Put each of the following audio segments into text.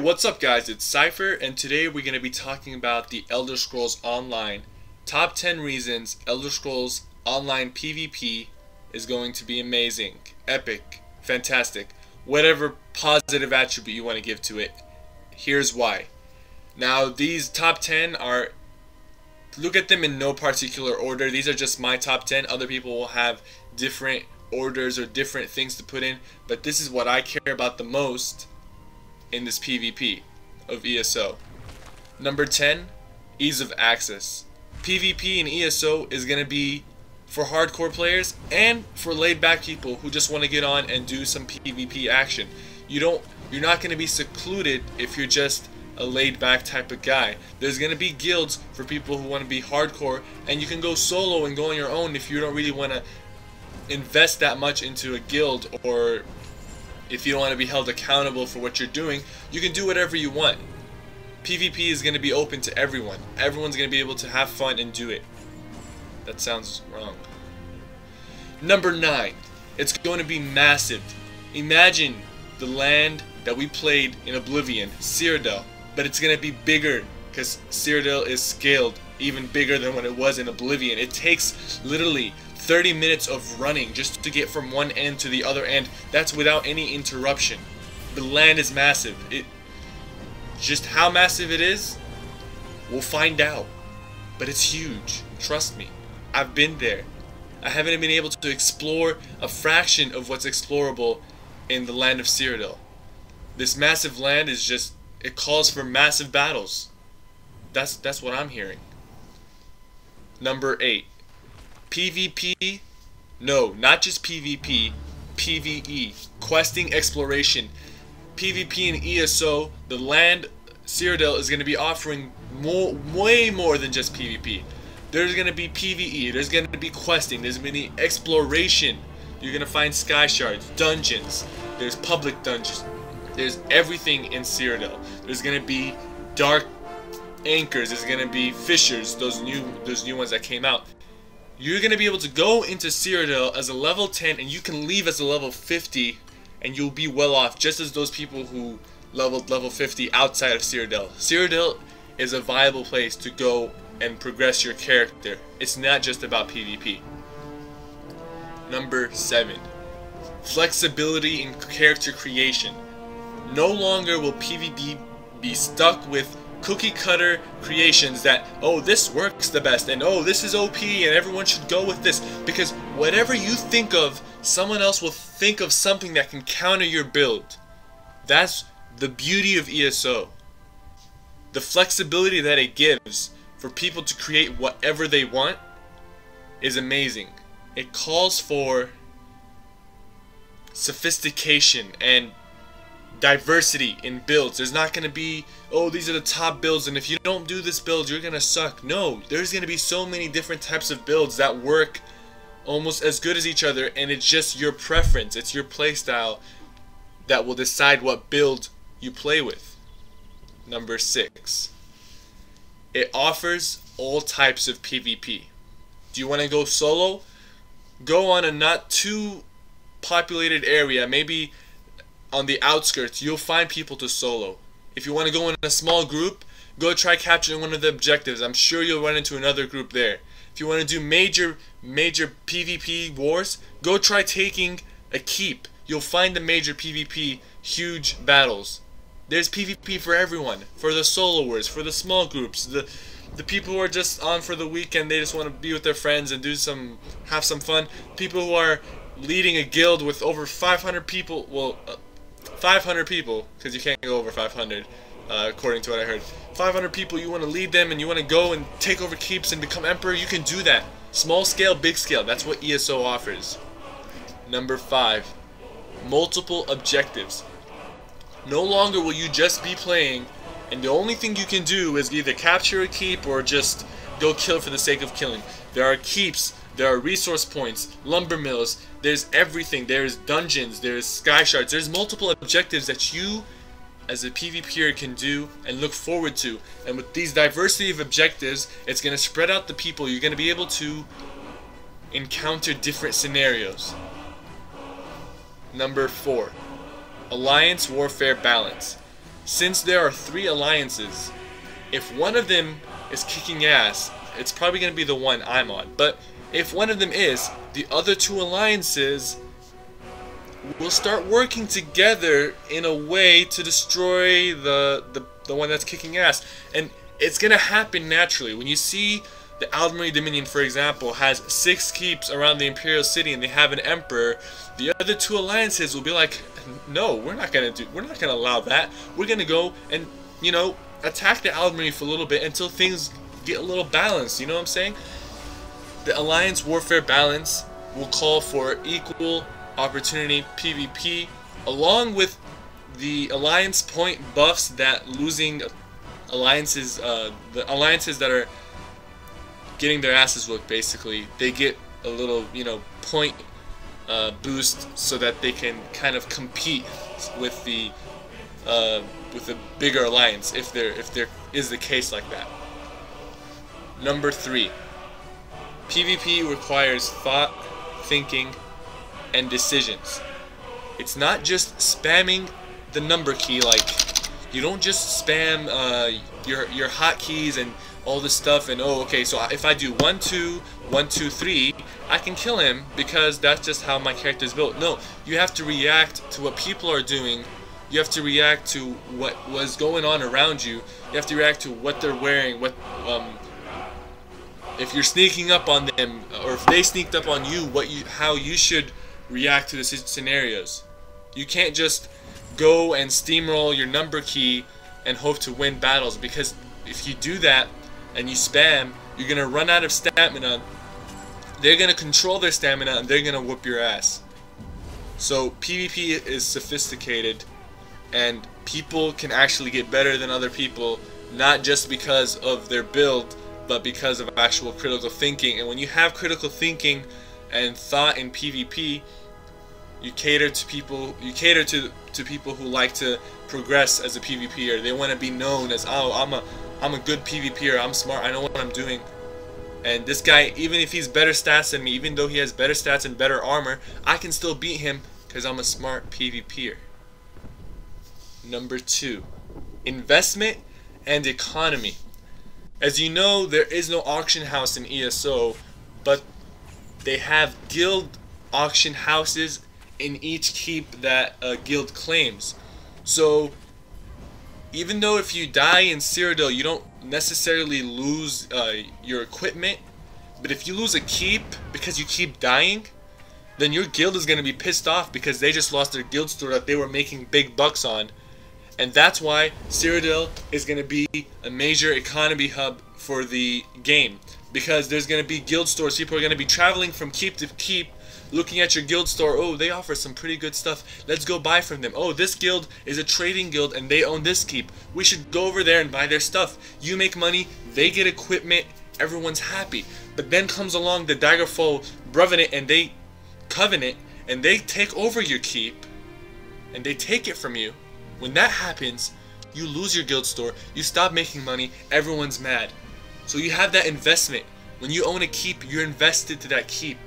What's up guys, it's Cypher, and today we're going to be talking about the Elder Scrolls Online. Top 10 reasons Elder Scrolls Online PvP is going to be amazing, epic, fantastic, whatever positive attribute you want to give to it. Here's why. Now these top 10 are, look at them in no particular order. These are just my top 10. Other people will have different orders or different things to put in, but this is what I care about the most in this PvP of ESO. Number 10, ease of access. PvP in ESO is going to be for hardcore players and for laid back people who just want to get on and do some PvP action. You're not going to be secluded if you're just a laid back type of guy. There's going to be guilds for people who want to be hardcore, and you can go solo and go on your own if you don't really want to invest that much into a guild, or if you don't want to be held accountable for what you're doing. You can do whatever you want. PvP is going to be open to everyone. Everyone's going to be able to have fun and do it. That sounds wrong. Number 9, it's going to be massive. Imagine the land that we played in Oblivion, Cyrodiil, but it's going to be bigger because Cyrodiil is scaled even bigger than when it was in Oblivion. It takes literally 30 minutes of running just to get from one end to the other end. That's without any interruption. The land is massive. Just how massive it is, we'll find out. But it's huge. Trust me. I've been there. I haven't been able to explore a fraction of what's explorable in the land of Cyrodiil. This massive land is just, it calls for massive battles. That's what I'm hearing. Number 8. PvP, no, not just PvP, PvE, questing exploration. PvP in ESO, the land Cyrodiil is going to be offering way more than just PvP. There's going to be PvE, there's going to be questing, there's going to be exploration. You're going to find sky shards, dungeons, there's public dungeons, there's everything in Cyrodiil. There's going to be dark anchors, there's going to be fissures, those new ones that came out. You're going to be able to go into Cyrodiil as a level 10 and you can leave as a level 50 and you'll be well off, just as those people who leveled level 50 outside of Cyrodiil. Cyrodiil is a viable place to go and progress your character. It's not just about PvP. Number 7. Flexibility in character creation. No longer will PvP be stuck with cookie cutter creations that, oh, this works the best, and oh, this is OP and everyone should go with this, because whatever you think of, someone else will think of something that can counter your build. That's the beauty of ESO. The flexibility that it gives for people to create whatever they want is amazing. It calls for sophistication and diversity in builds. There's not going to be, oh, these are the top builds and if you don't do this build you're going to suck. No, there's going to be so many different types of builds that work almost as good as each other, and it's just your preference, it's your playstyle that will decide what build you play with. Number 6. It offers all types of PvP. Do you want to go solo? Go on a not too populated area, maybe on the outskirts. You'll find people to solo. If you want to go in a small group, go try capturing one of the objectives. I'm sure you'll run into another group there. If you want to do major PvP wars, go try taking a keep. You'll find the major PvP huge battles. There's PvP for everyone, for the soloers, for the small groups, the people who are just on for the weekend, they just want to be with their friends and have some fun. People who are leading a guild with over 500 people, well, 500 people, because you can't go over 500, according to what I heard. 500 people, you want to lead them and you want to go and take over keeps and become emperor, you can do that. Small scale, big scale, that's what ESO offers. Number 5. Multiple objectives. No longer will you just be playing and the only thing you can do is either capture a keep or just go kill for the sake of killing. There are keeps, there are resource points, lumber mills, there's everything, there's dungeons, there's sky shards, there's multiple objectives that you as a PvPer can do and look forward to. And with these diversity of objectives, it's going to spread out the people. You're going to be able to encounter different scenarios. Number 4. Alliance warfare balance. since there are 3 alliances, if one of them is kicking ass, it's probably going to be the one I'm on. But if one of them is, the other 2 alliances will start working together in a way to destroy the one that's kicking ass. And it's going to happen naturally. When you see the Aldmeri Dominion, for example, has 6 keeps around the Imperial City and they have an emperor, the other 2 alliances will be like, no, we're not gonna allow that. We're gonna go and, you know, attack the Aldmeri for a little bit until things get a little balanced. You know what I'm saying? The alliance warfare balance will call for equal opportunity PvP, along with the alliance point buffs that losing alliances, the alliances that are getting their asses whooped, basically, they get a little, you know, point boost so that they can kind of compete with the bigger alliance, if there is the case like that. Number 3, PvP requires thought, thinking, and decisions. It's not just spamming the number key. Like, you don't just spam your hotkeys and all this stuff and, oh, okay, so if I do 1 2 1 2 3, I can kill him because that's just how my character is built. No, you have to react to what people are doing. You have to react to what was going on around you. You have to react to what they're wearing, what if you're sneaking up on them, or if they sneaked up on you, how you should react to the scenarios. You can't just go and steamroll your number key and hope to win battles, because if you do that and you spam, you're gonna run out of stamina. They're gonna control their stamina and they're gonna whoop your ass. So PvP is sophisticated, and people can actually get better than other people, not just because of their build, but because of actual critical thinking. And when you have critical thinking and thought in PvP, you cater to people. You cater to people who like to progress as a PvPer. They want to be known as, oh, I'm a good PvPer. I'm smart. I know what I'm doing. And this guy, even if he's better stats than me, even though he has better stats and better armor, I can still beat him because I'm a smart PvPer. Number 2, investment and economy. As you know, there is no auction house in ESO, but they have guild auction houses in each keep that a guild claims. So even though if you die in Cyrodiil, you don't necessarily lose your equipment, but if you lose a keep because you keep dying, then your guild is going to be pissed off because they just lost their guild store that they were making big bucks on. And that's why Cyrodiil is going to be a major economy hub for the game, because there's going to be guild stores. People are going to be traveling from keep to keep, looking at your guild store. Oh, they offer some pretty good stuff. Let's go buy from them. Oh, this guild is a trading guild and they own this keep. We should go over there and buy their stuff. You make money, they get equipment, everyone's happy. But then comes along the Daggerfall Brevenet and they Covenant, and they take over your keep and they take it from you. When that happens, you lose your guild store, you stop making money, everyone's mad. So you have that investment. When you own a keep, you're invested to that keep.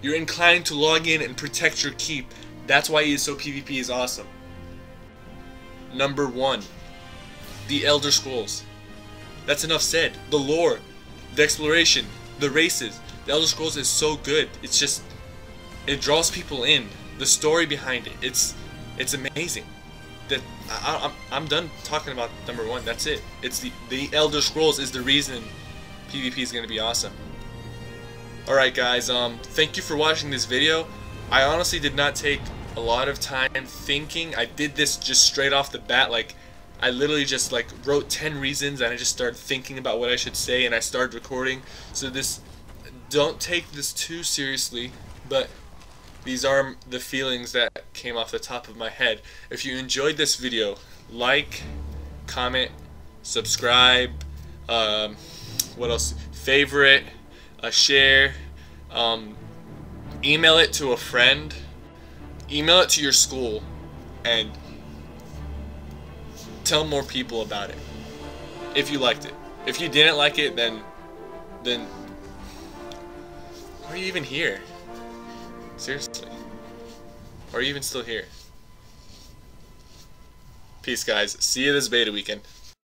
You're inclined to log in and protect your keep. That's why ESO PvP is awesome. Number 1, the Elder Scrolls. That's enough said. The lore, the exploration, the races. The Elder Scrolls is so good. It's just, it draws people in. The story behind it, it's amazing. That I'm done talking about number 1. That's it. It's the Elder Scrolls is the reason PvP is going to be awesome. Alright guys, thank you for watching this video. I honestly did not take a lot of time thinking. I did this just straight off the bat. Like, I literally just like wrote 10 reasons and I just started thinking about what I should say and I started recording. So don't take this too seriously, but these are the feelings that came off the top of my head. If you enjoyed this video, like, comment, subscribe, what else? Favorite, share, email it to a friend, email it to your school, and tell more people about it if you liked it. If you didn't like it, then why are you even here? Seriously. Or are you even still here? Peace, guys. See you this beta weekend.